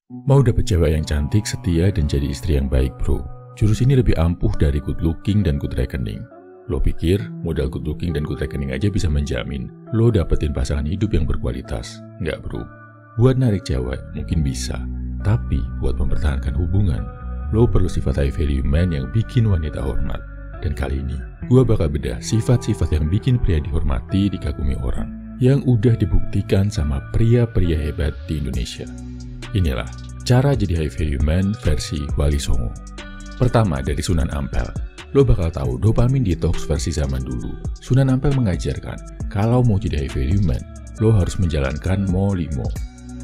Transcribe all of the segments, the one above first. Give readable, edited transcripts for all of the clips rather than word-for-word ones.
Mau dapet cewek yang cantik, setia, dan jadi istri yang baik bro, jurus ini lebih ampuh dari good looking dan good reckoning. Lo pikir modal good looking dan good reckoning aja bisa menjamin lo dapetin pasangan hidup yang berkualitas? Nggak bro. Buat narik cewek mungkin bisa, tapi buat mempertahankan hubungan, lo perlu sifat high value man yang bikin wanita hormat. Dan kali ini, gua bakal bedah sifat-sifat yang bikin pria dihormati, dikagumi orang, yang udah dibuktikan sama pria-pria hebat di Indonesia. Inilah cara jadi high value man versi Wali Songo. Pertama, dari Sunan Ampel. Lo bakal tahu dopamin detox versi zaman dulu. Sunan Ampel mengajarkan, kalau mau jadi high value man, lo harus menjalankan mo limo.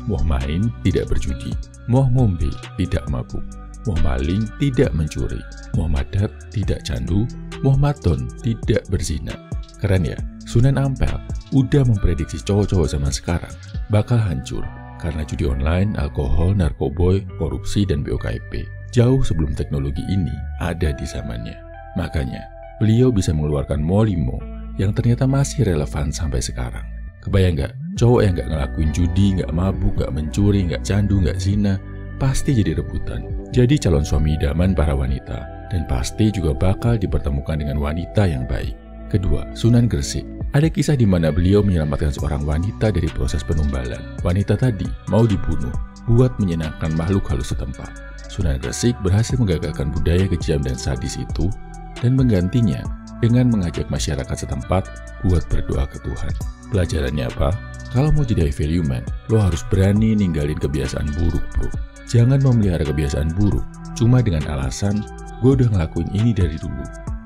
Moh main, tidak berjudi. Moh ngombe, tidak mabuk. Moh maling, tidak mencuri. Moh madat, tidak candu. Moh maton, tidak berzina. Keren ya? Sunan Ampel udah memprediksi cowok-cowok zaman sekarang bakal hancur karena judi online, alkohol, narkoboy, korupsi, dan BOKP. Jauh sebelum teknologi ini ada di zamannya. Makanya, beliau bisa mengeluarkan mo limo yang ternyata masih relevan sampai sekarang. Kebayang nggak? Cowok yang nggak ngelakuin judi, nggak mabuk, nggak mencuri, nggak candu, nggak zina, pasti jadi rebutan. Jadi calon suami idaman para wanita, dan pasti juga bakal dipertemukan dengan wanita yang baik. Kedua, Sunan Gresik. Ada kisah di mana beliau menyelamatkan seorang wanita dari proses penumbalan. Wanita tadi mau dibunuh buat menyenangkan makhluk halus setempat. Sunan Gresik berhasil menggagalkan budaya kejam dan sadis itu dan menggantinya dengan mengajak masyarakat setempat buat berdoa ke Tuhan. Pelajarannya apa? Kalau mau jadi high value man, lo harus berani ninggalin kebiasaan buruk bro. Jangan memelihara kebiasaan buruk cuma dengan alasan gue udah ngelakuin ini dari dulu.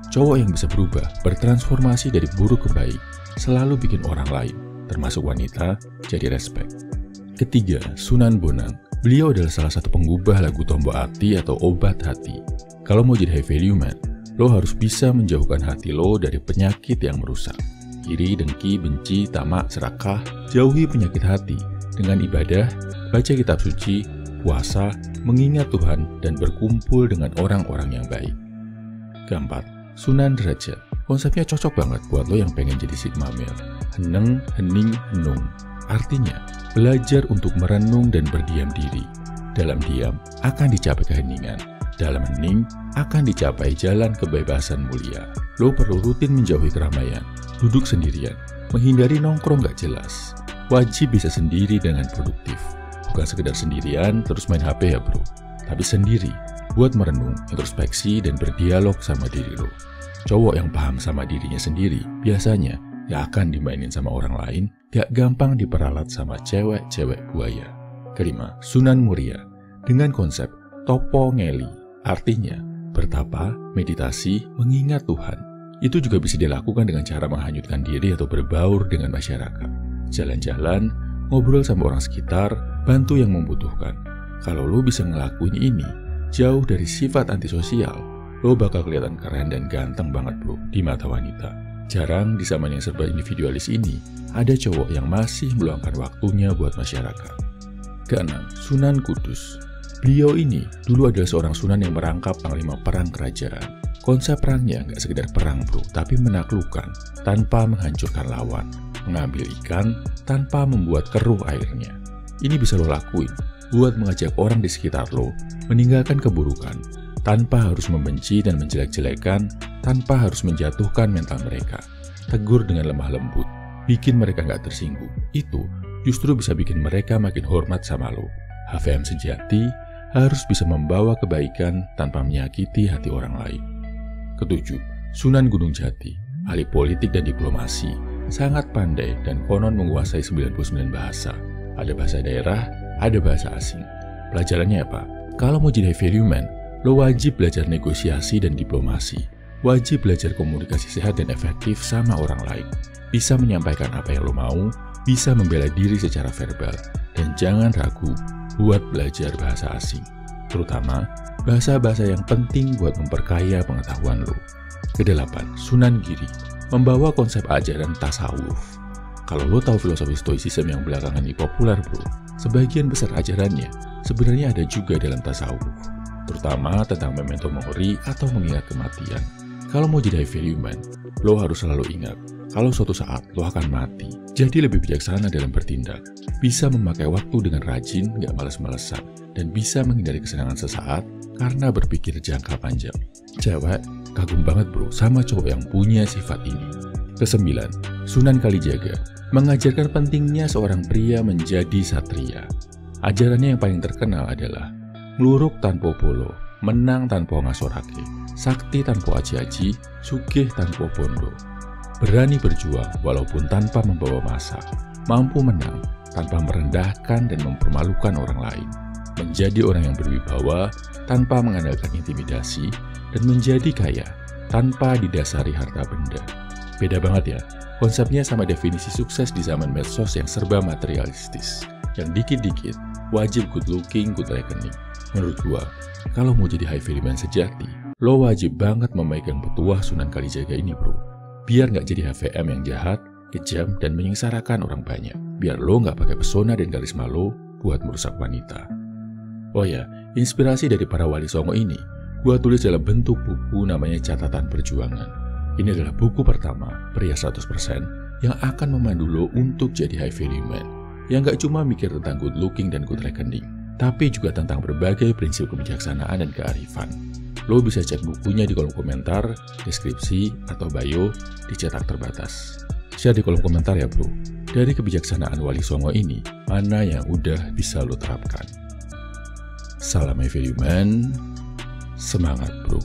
Cowok yang bisa berubah, bertransformasi dari buruk ke baik, selalu bikin orang lain, termasuk wanita, jadi respect. Ketiga, Sunan Bonang. Beliau adalah salah satu pengubah lagu Tombo Ati atau Obat Hati. Kalau mau jadi high value man, lo harus bisa menjauhkan hati lo dari penyakit yang merusak. Iri, dengki, benci, tamak, serakah, jauhi penyakit hati dengan ibadah, baca kitab suci, puasa, mengingat Tuhan, dan berkumpul dengan orang-orang yang baik. Keempat, Sunan Derajat. Konsepnya cocok banget buat lo yang pengen jadi Sigma male. Heneng, hening, henung. Artinya, belajar untuk merenung dan berdiam diri. Dalam diam akan dicapai keheningan. Dalam hening akan dicapai jalan kebebasan mulia. Lo perlu rutin menjauhi keramaian, duduk sendirian, menghindari nongkrong gak jelas. Wajib bisa sendiri dengan produktif. Bukan sekedar sendirian terus main HP ya bro, tapi sendiri buat merenung, introspeksi, dan berdialog sama diri lo. Cowok yang paham sama dirinya sendiri biasanya gak akan dimainin sama orang lain, gak gampang diperalat sama cewek-cewek buaya. Kelima, Sunan Muria. Dengan konsep topo ngeli, artinya bertapa, meditasi, mengingat Tuhan. Itu juga bisa dilakukan dengan cara menghanyutkan diri atau berbaur dengan masyarakat. Jalan-jalan, ngobrol sama orang sekitar, bantu yang membutuhkan. Kalau lo bisa ngelakuin ini, jauh dari sifat antisosial, lo bakal kelihatan keren dan ganteng banget bro di mata wanita. Jarang di zaman yang serba individualis ini, ada cowok yang masih meluangkan waktunya buat masyarakat. Keenam, Sunan Kudus. Beliau ini dulu adalah seorang sunan yang merangkap panglima perang kerajaan. Konsep perangnya nggak sekedar perang bro, tapi menaklukkan tanpa menghancurkan lawan, mengambil ikan tanpa membuat keruh airnya. Ini bisa lo lakuin buat mengajak orang di sekitar lo meninggalkan keburukan, tanpa harus membenci dan menjelek-jelekan, tanpa harus menjatuhkan mental mereka. Tegur dengan lemah lembut, bikin mereka nggak tersinggung. Itu justru bisa bikin mereka makin hormat sama lo. HVM sejati harus bisa membawa kebaikan tanpa menyakiti hati orang lain. Ketujuh, Sunan Gunung Jati. Ahli politik dan diplomasi, sangat pandai dan konon menguasai 99 bahasa. Ada bahasa daerah, ada bahasa asing. Pelajarannya apa? Kalau mau jadi high value man, lo wajib belajar negosiasi dan diplomasi. Wajib belajar komunikasi sehat dan efektif sama orang lain. Bisa menyampaikan apa yang lo mau, bisa membela diri secara verbal. Dan jangan ragu buat belajar bahasa asing. Terutama bahasa-bahasa yang penting buat memperkaya pengetahuan lo. Kedelapan, Sunan Giri. Membawa konsep ajaran tasawuf. Kalau lo tahu filosofi stoicism yang belakangan ini populer bro, sebagian besar ajarannya sebenarnya ada juga dalam tasawuf, terutama tentang memento mori atau mengingat kematian. Kalau mau jadi high value man, lo harus selalu ingat kalau suatu saat lo akan mati. Jadi lebih bijaksana dalam bertindak. Bisa memakai waktu dengan rajin, gak males-malesan. Dan bisa menghindari kesenangan sesaat karena berpikir jangka panjang. Cewek kagum banget bro sama cowok yang punya sifat ini. Kesembilan, Sunan Kalijaga mengajarkan pentingnya seorang pria menjadi satria. Ajarannya yang paling terkenal adalah ngluruk tanpa polo, menang tanpa ngasorake, sakti tanpa aji-aji, sugih tanpa bondo. Berani berjuang walaupun tanpa membawa massa, mampu menang tanpa merendahkan dan mempermalukan orang lain, menjadi orang yang berwibawa tanpa mengandalkan intimidasi, dan menjadi kaya tanpa didasari harta benda. Beda banget ya, konsepnya sama definisi sukses di zaman medsos yang serba materialistis, yang dikit-dikit wajib good looking, good reckoning. Menurut gua, kalau mau jadi high value man sejati, lo wajib banget memegang petuah Sunan Kalijaga ini bro. Biar nggak jadi HVM yang jahat, kejam, dan menyengsarakan orang banyak. Biar lo nggak pakai pesona dan karisma lo buat merusak wanita. Oh ya, inspirasi dari para wali songo ini, gua tulis dalam bentuk buku namanya Catatan Perjuangan. Ini adalah buku pertama, pria 100%, yang akan memandu lo untuk jadi high value man. Yang gak cuma mikir tentang good looking dan good reckoning, tapi juga tentang berbagai prinsip kebijaksanaan dan kearifan. Lo bisa cek bukunya di kolom komentar, deskripsi, atau bio di cetak terbatas. Share di kolom komentar ya bro, dari kebijaksanaan wali songo ini, mana yang udah bisa lo terapkan. Salam high value man, semangat bro.